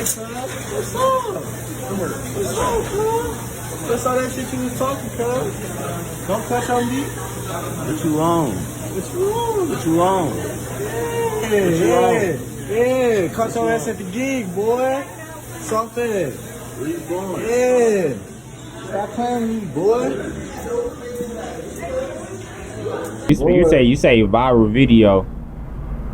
What's up? What's up, cuz? That's all that shit you was talking, cuz. Don't touch on me. What you on? What you on? What you on? Yeah. Caught your ass at the gig, boy. Something. Where you going? Yeah. Stop playing with me, boy. You say viral video.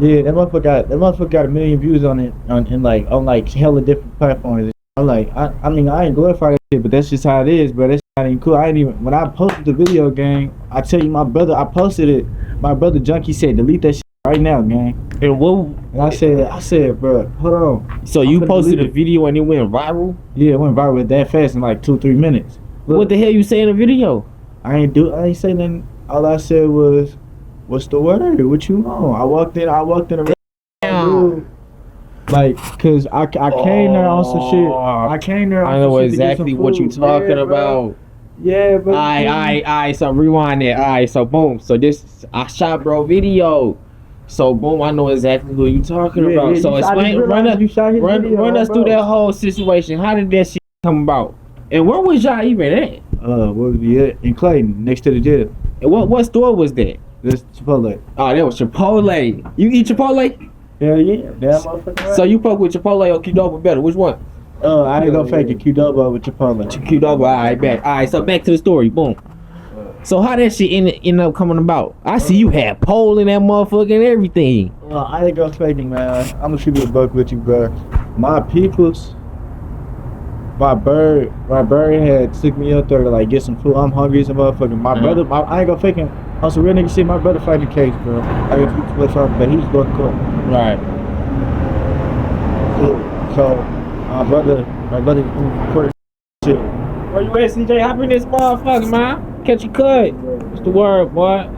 Yeah, that motherfucker got 1 million views on it on like hella different platforms. I'm like, I mean I ain't glorify that shit, but that's just how it is, bro. That's not even cool. I ain't even when I posted the video, gang. I tell you, my brother, I posted it. My brother Junkie said, delete that shit right now, gang. And what? And I said, bro, hold on. So you posted a video and it went viral? Yeah, it went viral that fast in like 2-3 minutes. Look, What the hell you say in the video? I ain't say nothing. All I said was, what's the word? What you want? I walked in a like, cause I came there on some shit. I came there on I know some shit exactly what you talking about. Yeah, but Alright, so rewind it. Alright, so boom. So this I shot bro video. So boom, I know exactly who you talking about. So explain, run us through that whole situation. How did that shit come about? And where was y'all even at? where was we at? In Clayton, next to the jail. And what store was that? This Chipotle. Oh, that was Chipotle. You eat Chipotle? Hell yeah, damn motherfucker. So you fuck with Chipotle or Qdoba better? Which one? I ain't gonna fake it. Qdoba with Chipotle. Qdoba, alright, back. Alright, so back to the story. Boom. So how that shit end up coming about? I see you had pole in that motherfucker and everything. I ain't gonna fake it, man. I'm gonna shoot a buck with you, bro. My peoples, my bird had took me up there to like get some food. I'm hungry as a motherfucker. My brother, I ain't gonna fake him. On some real nigga shit, my brother fighting the case, bro. I got to split from, but he's going to court. Right. So my brother court shit. Where you at, CJ? Hop in this motherfucker, man. Catch your cut. What's the word, boy?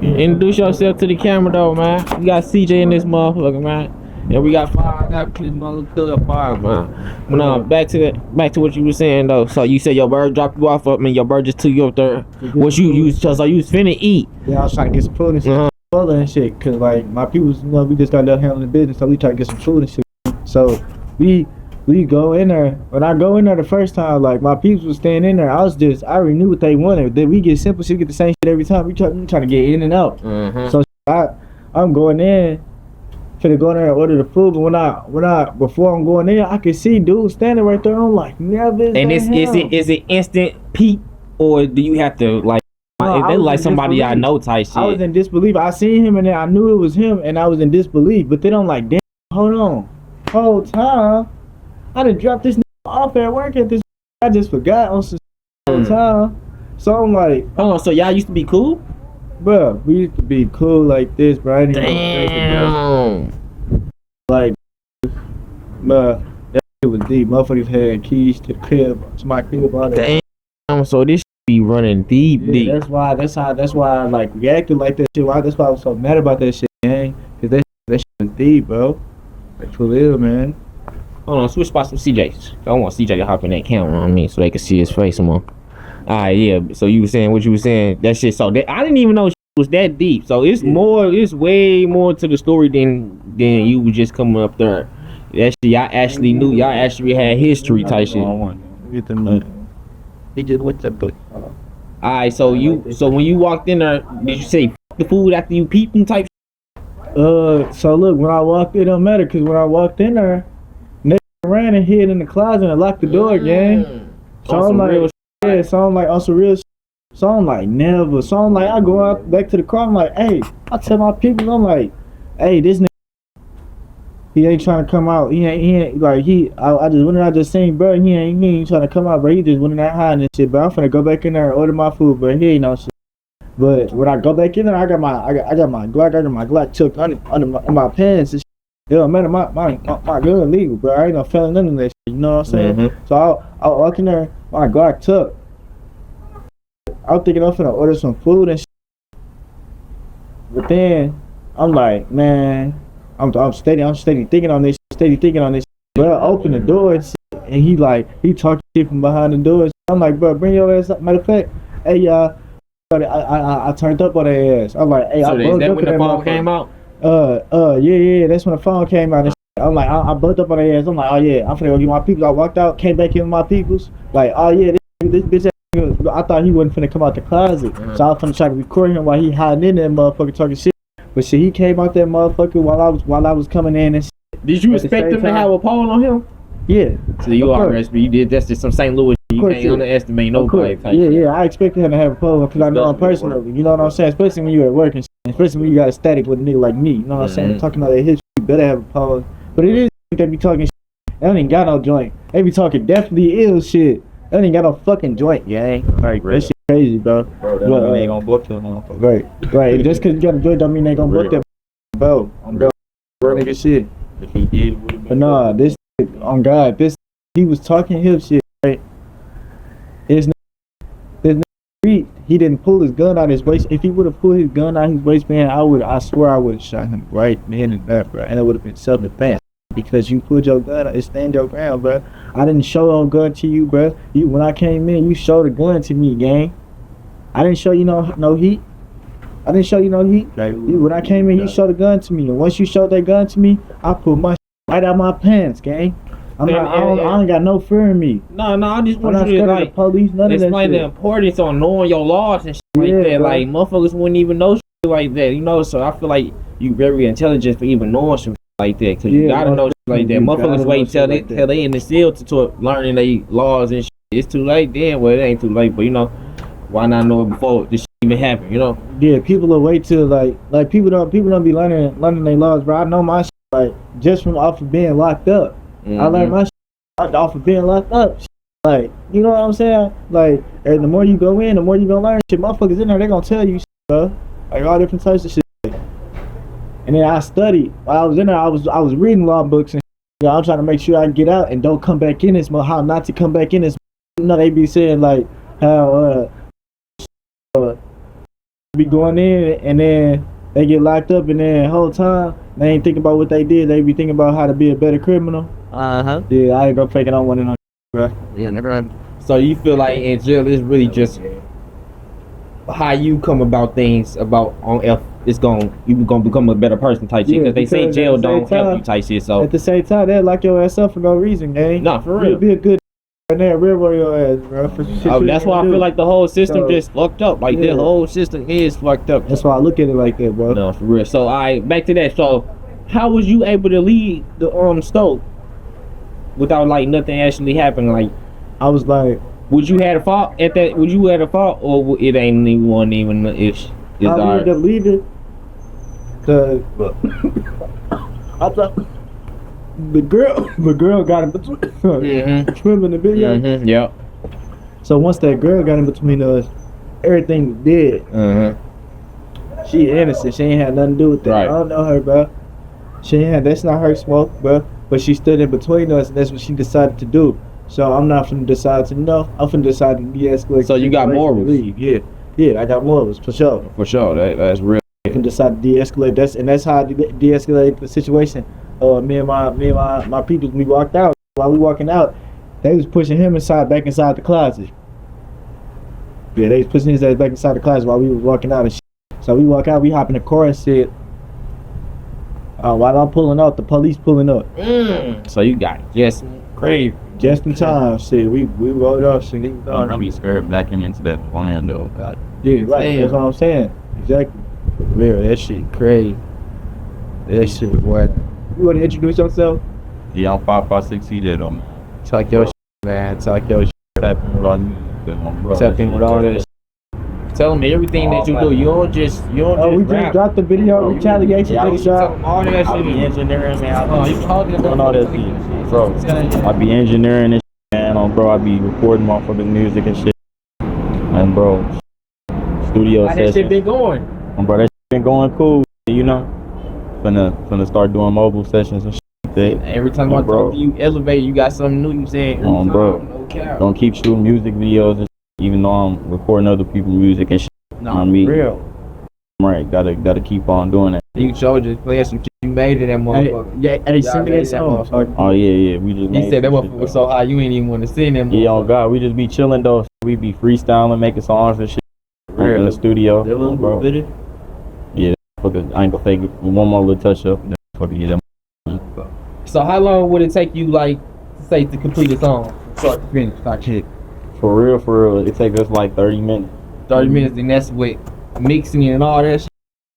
Introduce yourself to the camera, though, man. We got CJ in this motherfucker, man. And we got five. I got five, man. But no, back to what you were saying though. So you said your bird dropped you off. I mean, your bird just took you up there. What you so you was finna eat? Yeah, I was trying to get some food and shit, and shit. Cause like my people, we just got done handling the business, so we try to get some food and shit. So we go in there. When I go in there the first time, like my people was staying in there. I already knew what they wanted. Then we get simple shit, we get the same shit every time. We trying to get in and out. So I'm going in. Finna go in there and order the food, but before I'm going in, I can see dudes standing right there. I'm like, never. And is it instant peep, or do you have to like? They like somebody I know type shit. I was in disbelief. I seen him and then I knew it was him, and I was in disbelief. But then I'm like, damn, hold on, whole time I done dropped this off at work at this. I just forgot on some whole time. So I'm like, hold on. So y'all used to be cool? Bro, we used to be cool like this, bro. I didn't Damn. Like, bro, that shit was deep. Motherfuckers had keys to the crib, to my crib, all that. Damn. So this be running deep. That's why I like reacted like that shit. That's why I was so mad about that shit, gang. Cause that shit was deep, bro. Like for real, man. Hold on, switch spots with CJ. I want CJ to hop in that camera on me so they can see his face more. Alright, yeah. So you were saying what you were saying. That shit. So that I didn't even know it was that deep. So it's more. It's way more to the story than you was just coming up there. That shit, y'all actually knew. Y'all actually had history type shit. Get them. He just what's up, but. Alright, so when you walked in there, did you say the food after you peeped and type? So look, when I walked in, it don't matter because when I walked in there, nigga ran and hid in the closet and locked the door, gang. So I'm like. Yeah, so I'm like on some real shit. So I'm like never. So I'm like I go out back to the car. I'm like, hey, I tell my people, I'm like, hey, this nigga, he ain't trying to come out. He ain't like I just went and I just seen, bro. He ain't trying to come out, bro. He just went in there hiding and shit. But I'm finna go back in there and order my food, but he ain't no shit. But when I go back in there, I got my Glock tucked under my pants and shit. Yo, man, my gun legal, bro. I ain't no felon none of that shit. You know what I'm saying? So I walk in there, my Glock tucked. I was thinking I'm finna order some food and shit. But then I'm like, man, I'm steady thinking on this shit. Bro, open the door and shit, and he talking shit from behind the door. I'm like, bro, bring your ass up. Matter of fact, hey y'all, I turned up on their ass. I'm like, hey, so I is that when the phone came out? Yeah, that's when the phone came out and shit. I'm like, I bumped up on their ass. I'm like, oh yeah, I'm finna go get my peoples. I walked out, came back in with my peoples. Like, oh yeah, this bitch. I thought he wasn't finna come out the closet, so I was finna try to record him while he hiding in that motherfucker talking shit. But shit, he came out that motherfucker while I was coming in and shit. Did you expect him to have a pole on him? Yeah. So you you did that's just some St. Louis shit. You can't underestimate nobody. Yeah, I expected him to have a pole because I know him personally. You know what I'm saying? Especially when you at work and shit. Especially when you got a static with a nigga like me. You know what I'm saying? Talking about that history, you better have a pole. But it is they be talking shit. They ain't got no joint. They be talking definitely ill shit. They ain't got no fucking joint, gang. Right, that shit crazy, bro. Bro, they ain't gonna book that motherfucker. Right. Just cause you got a joint don't mean they gonna book that bro. I'm bro nigga shit. If he did, but nah, this on God, this he was talking his shit, right? His he didn't pull his gun out his waist. If he would have pulled his gun out his waistband, I swear I would have shot him right then and there, bro. And it would have been self-defense. Because you pulled your gun out, it stand your ground, bro. I didn't show no gun to you, bro. When I came in, you showed a gun to me, gang. I didn't show you no heat. I didn't show you no heat. When I came in, you showed a gun to me. And once you showed that gun to me, I pulled my right out my pants, gang. I don't got no fear in me. No, I just want you to like police, none of that explain shit. The importance on knowing your laws and shit like that. Bro. Like motherfuckers wouldn't even know shit like that, you know. So I feel like you very intelligent for even knowing some shit like that, cause you gotta know shit like that. Motherfuckers wait till they in the seal to learning they laws and shit. It's too late then. Well, it ain't too late, but you know, why not know it before this shit even happen? You know? Yeah, people will wait till like people don't be learning their laws, bro. I know my shit, like just from off of being locked up. I learned my shit off of being locked up. Like, you know what I'm saying? Like, the more you go in, the more you gonna learn shit. Motherfuckers in there, they gonna tell you shit, bro. Like all different types of shit. And then I studied. While I was in there, I was reading law books and shit. You know, I'm trying to make sure I can get out and don't come back in this. How not to come back in this. You know, they be saying like how be going in and then they get locked up and then the whole time they ain't thinking about what they did. They be thinking about how to be a better criminal. Yeah, I ain't gonna fake it on one and on, bro. Yeah, never had. So you feel like in jail it's really just how you come about things about on F. You gonna become a better person type shit. Cause they say jail don't help you type shit. So at the same time, they lock your ass up for no reason, gang. Nah, for real. You'll be a good and then real your ass, bro. For shit that's why I feel like the whole system just fucked up. Like the whole system is fucked up. That's why I look at it like that, bro. No, for real. So back to that. So how was you able to leave the stove without like nothing actually happening? Like I was like, would you had a fault at that? Would you had a fault or it ain't even an issue? I wanted to leave it. I thought the girl got in between. Trim in the video. Yep. So once that girl got in between us, everything was dead. She innocent. She ain't had nothing to do with that. Right. I don't know her, bro. That's not her smoke, bro. But she stood in between us, and that's what she decided to do. So I'm not finna decide to know. I'm finna decide to de-escalate. So you got morals. Yeah, I got morals for sure. For sure, that's real. I can decide to de-escalate. That's how I de-escalate the situation. Me and my people, we walked out. While we walking out, they was pushing him back inside the closet. Yeah, they was pushing his ass back inside the closet while we was walking out and shit. So we walk out, we hop in the car and shit. While I'm pulling out, the police pulling up. So you got just crazy. Just in time, shit. We rolled up, shit. I'm gonna be scared backing into that land though. God. Yeah, right. That's what I'm saying. Exactly. Real, that shit crazy. That shit, boy. You wanna introduce yourself? Yeah, I'm 5'6". He did on me. Talk your shit, man. Talk your shit. Tapping with all that shit. Tell them everything that you do. You don't just we just rap. dropped the video, retaliation, big shot. All that I be shit. engineering, man. Oh, you talking Doing all that shit. Bro, I be engineering and shit, man. Bro, I be recording motherfucking music and shit. And bro, studio How that shit sessions. been going? Bro, that shit been going cool, you know. Finna start doing mobile sessions and shit like that. Every time I talk to you, elevate, you got something new. You saying, bro. No cap. Don't keep shooting music videos and shit, even though I'm recording other people's music and shit. No, on me. real. Right, gotta keep on doing that. You showed just playing some shit you made in that motherfucker. Hey, send me that song. Oh yeah, we just. He said that motherfucker was so high you ain't even want to sing them. Yeah, oh God, we just be chilling though. We be freestyling, making songs and shit in the studio. Bro. Yeah, I ain't gonna fake it. One more little touch up. Fucking get them. So how long would it take you, like, say, to complete a song? Start to finish, like shit. For real, it takes us like 30 minutes. 30 minutes, and that's with mixing and all that shit.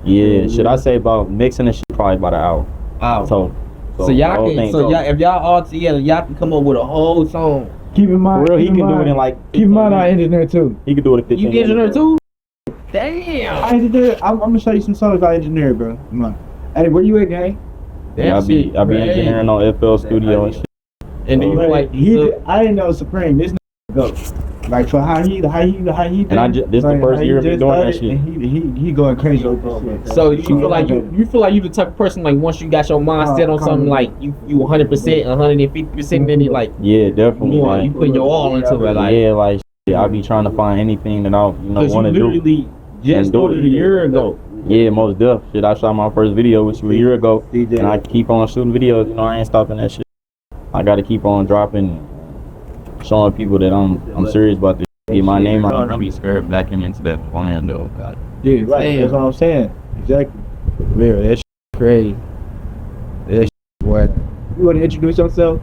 Yeah, should I say about mixing and shit? Probably about an hour. Wow. So y'all the can, whole so thing y'all, if y'all all together, y'all can come up with a whole song. Keep in mind, For real, he can do it in like. keep in mind, I engineer too. He can do it in 15 You minutes. engineer too? Damn. I engineer. I'm gonna show you some songs I engineer, bro. Come on. Hey, where you at, gang? Yeah, I be engineering on FL Studio and shit. And then you like, I didn't know Supreme. This go. Like for how he And this the first year of me doing that shit. And he going crazy with this shit. so you feel like you feel like you the type of person, like, once you got your mind set on something, like you 100%, 150%, then it like Yeah, definitely. you Like, put your all into it, like. yeah, like shit, I be trying to find anything that I Cause want to you do. literally just do started it. a year ago. Yeah, most def. Shit, I shot my first video, which was a year ago, and I keep on shooting videos. I ain't stopping that shit. I gotta keep on dropping, showing people that I'm serious about this. Get my name out. Don't be scared backing into that plan though. God. Yeah, right. That's what I'm saying. Exactly. Real. That shit crazy. That shit, boy. You wanna introduce yourself?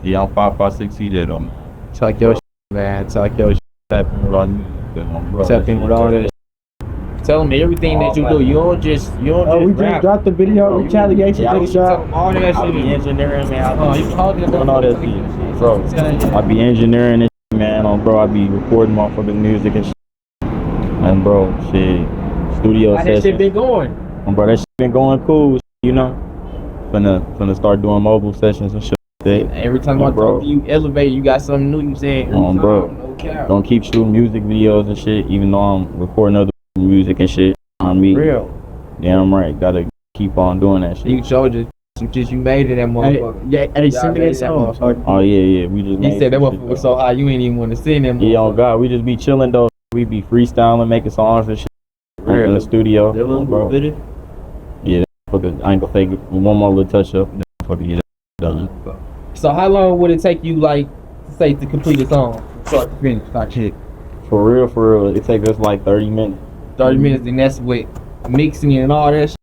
Yeah, I'm 556 CJ though. Talk your shit, man. Talk your shit. Tapping with all the Tapping with all that shit. Tell them everything that you do. You don't just Oh, we just rap. dropped the video. Retaliation. Yeah, Big Tell shot. them all that I be shit. engineering, man. Oh, you talking about Doing all that shit, bro. I be engineering this shit, man. Bro, I be recording motherfucking music and shit. And bro, shit, studio How that shit sessions. been going? Bro, that shit been going cool, you know. Finna start doing mobile sessions and shit. Every time I bro. talk to you, elevate, you got something new you saying. Bro. No cap. Don't keep shooting music videos and shit, even though I'm recording other music and shit on me. Real. Damn right, gotta keep on doing that shit. You showed us some shit you made in that motherfucker. Hey, send me that song. Oh yeah, we just. He made said that some motherfucker shit, was so high, you ain't even want to sing them. Yeah, oh God, we just be chilling though. We be freestyling, making songs and shit in the studio, bro. Yeah, I ain't gonna fake it. One more little touch up, then fucking get it done. So how long would it take you, like, say, to complete a song? Start to finish, like shit. For real, it takes us like 30 minutes. 30 minutes, and that's with mixing and all that shit.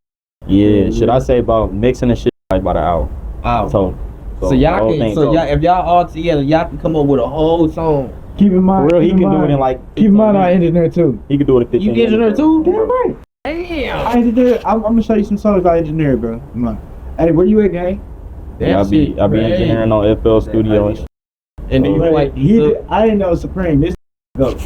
Yeah, should I say about mixing and shit like about an hour. Wow. So So y'all can, if y'all all together, y'all can come up with a whole song. Keep in mind. For real, he keep can in do it in mind- like. Keep in mind, I engineer too. He can do it in 15 You minutes. engineer too? Damn right. Damn. I engineer. I'm gonna show you some songs I engineer, bro. Come on. Hey, where you at, gang? Yeah, I be engineering on FL Studio and shit. And then you like, I didn't know Supreme. This go.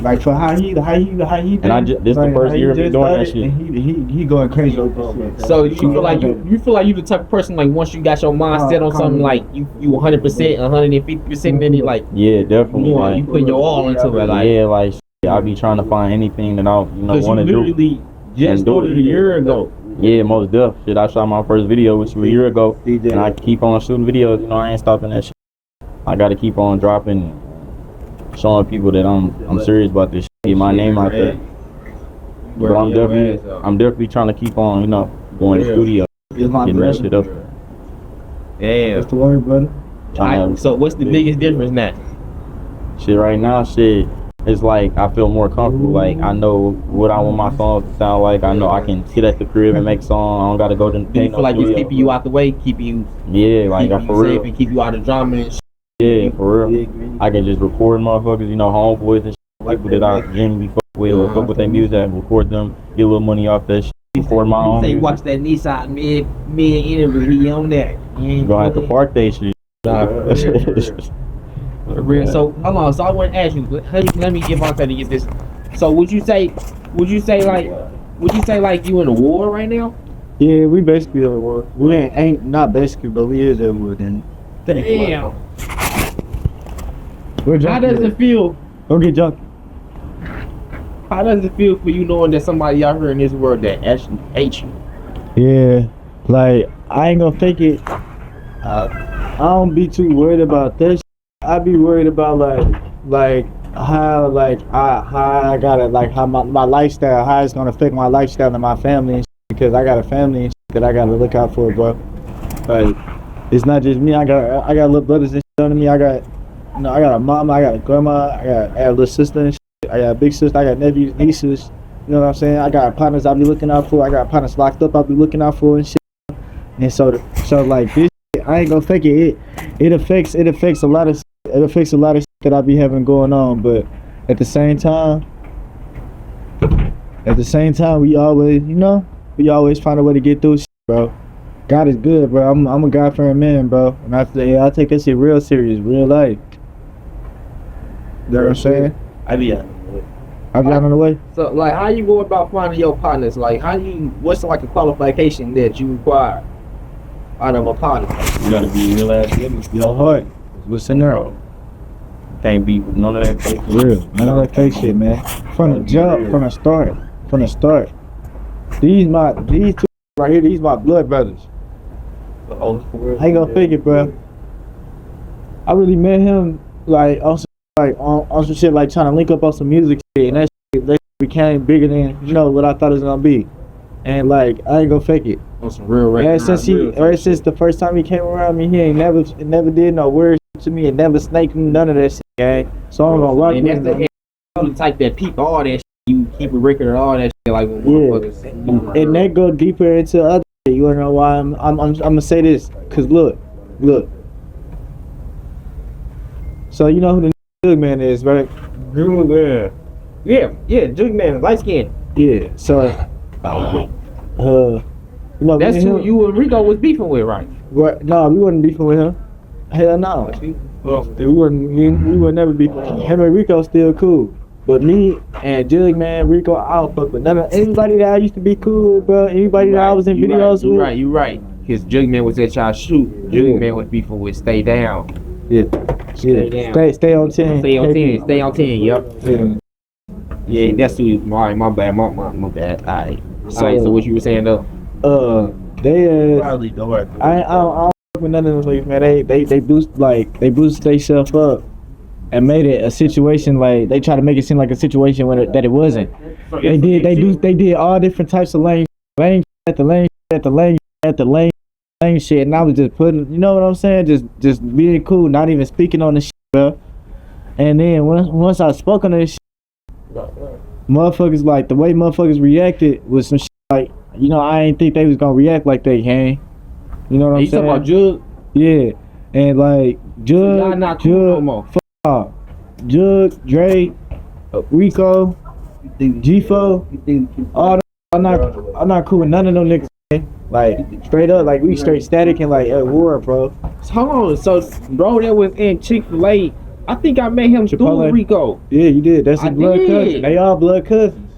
Like for how he. And this the first year of me doing that shit. And he going crazy with this shit. so you feel like you feel like you the type of person, like, once you got your mind set on something, like you 100%, 150%, then it like Yeah, definitely. you put your all into it, like. Yeah, like shit, I be trying to find anything that I Cause want you to do. literally just do started it. a year ago. Yeah, most def. Shit, I shot my first video, which was a year ago, and I keep on shooting videos. I ain't stopping that shit. I gotta keep on dropping, showing people that I'm serious about this shit. Get my name out there. But I'm definitely trying to keep on, going to the studio, It's my getting that shit up. Yeah. That's the word, brother. So what's the biggest difference now? Shit, right now, shit, it's like I feel more comfortable. Like I know what I want my songs to sound like. I know I can sit at the crib and make songs. I don't gotta go to. Do you feel like it's keeping you out the way, keep you like keep you for safe real. and keep you out of drama and shit? Yeah, for real. I can just record motherfuckers, homeboys and shit, people that I genuinely fuck with or fuck with their music and record them, get a little money off that shit, record my own Say music. watch that Nissan mid interview, he on that. You gonna have to park that shit. For real. So hold on. So I want to ask you. Let me get Vant3 to get this. So would you say like you in a war right now? Yeah, we basically at war. We ain't not basically, but we is at war. Then Damn. we're How does it feel? Don't get junky. How does it feel for you knowing that somebody out here in this world that actually hates you? Yeah, like I ain't gonna fake it. I don't be too worried about this. I be worried about like how I gotta like how my lifestyle, how it's gonna affect my lifestyle and my family and shit, because I got a family and shit that I gotta look out for, bro. Like it's not just me. I got little brothers and shit under me. I got a mama, I got a grandma, I got a little sister and shit. I got a big sister, I got nephews, nieces. You know what I'm saying? I got partners I be looking out for. I got partners locked up I be looking out for and shit. And so like this, I ain't gonna fake it. It affects a lot of shit that I be having going on. But at the same time, we always find a way to get through shit, bro. God is good, bro. I'm a God-fearing man, bro. And I take that shit real serious, real life. You know what I'm saying? I be I'm down on the way. So, like, how you go about finding your partners? Like, what's like a qualification that you require out of a partner? You gotta be real ass nigga. Your heart. What's in there? Can't be with none of that fake shit. Real. None of that fake shit, man. From the jump, from the start. These two right here, these my blood brothers. I ain't gonna fake it, bro. I really met him like on some shit, like trying to link up on some music shit, and that shit became bigger than what I thought it was gonna be. And like I ain't gonna fake it. On some real Ever since the first time he came around me, he ain't never did no weird shit to me and never snaked me, none of that shit, gang. So I'm gonna rock with him. That's the type that people all that shit. You keep a record of all that shit, like when motherfuckers. And that go deeper into other shit. You wanna know why I'm gonna say this? Cause look. So you know who the Jug Man is, right? Yeah, Jug Man, light skin. Yeah. So that's who you and Rico was beefing with, right? What? No, we wasn't beefing with him. Hell no. We were never beefing with him. Him and Rico still cool. But me and Jug Man, Rico, I don't fuck with none of anybody that I used to be cool with, bro. Anybody that I was in videos with. You right. His Jug Man was at y'all shoot. Jug Man was beefing with Stay Down. Yeah. Stay down. Stay on 10. Stay on 10. Stay on 10. Yep. Yeah, that's who. My bad. My bad. Alright. So what you were saying though? They Probably don't work. I don't fuck with none of those niggas, man. They boosted themselves up and made it a situation, like they try to make it seem like a situation that it wasn't. They did all different types of lane shit, and I was just putting, you know what I'm saying, just being cool, not even speaking on the shit, bro. And then once I spoke on this shit, motherfuckers, like the way motherfuckers reacted was some shit like, I ain't think they was gonna react like they can. You know what I'm saying? You talking about Jug? Yeah, and like Jug, not cool no more. Jug, Dre, Rico, G4, all I'm not cool with none of them niggas. Like straight up, like we straight static and like at war, bro. Hold on, so bro that was in Chick-fil-A, I think I met him Chipotle. through Rico. Yeah, you did. That's his blood cousin. They all blood cousins.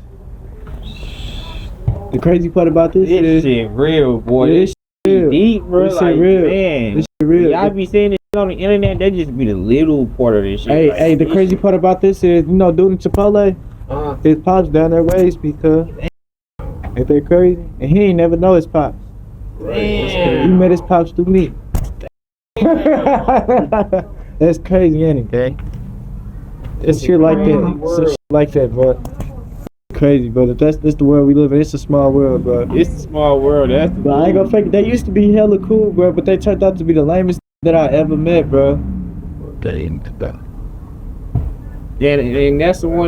The crazy part about this is shit real, boy. This shit real. Deep, bro. This shit like, real. Man, this shit real. Y'all be saying this shit on the internet. That just be the little part of this shit. Hey, the crazy part about this is, dude in Chipotle, his pops down there raised because ain't they crazy? And he ain't never know his pops. Damn. He met his pops through me. That's crazy, ain't it, gang? It's shit like that. Some shit like that, boy. Crazy, brother. That's the world we live in. It's a small world, bro. It's a small world. But I ain't gonna fake it. They used to be hella cool, bro. But they turned out to be the lamest that I ever met, bro. They ain't that. Yeah, and that's the one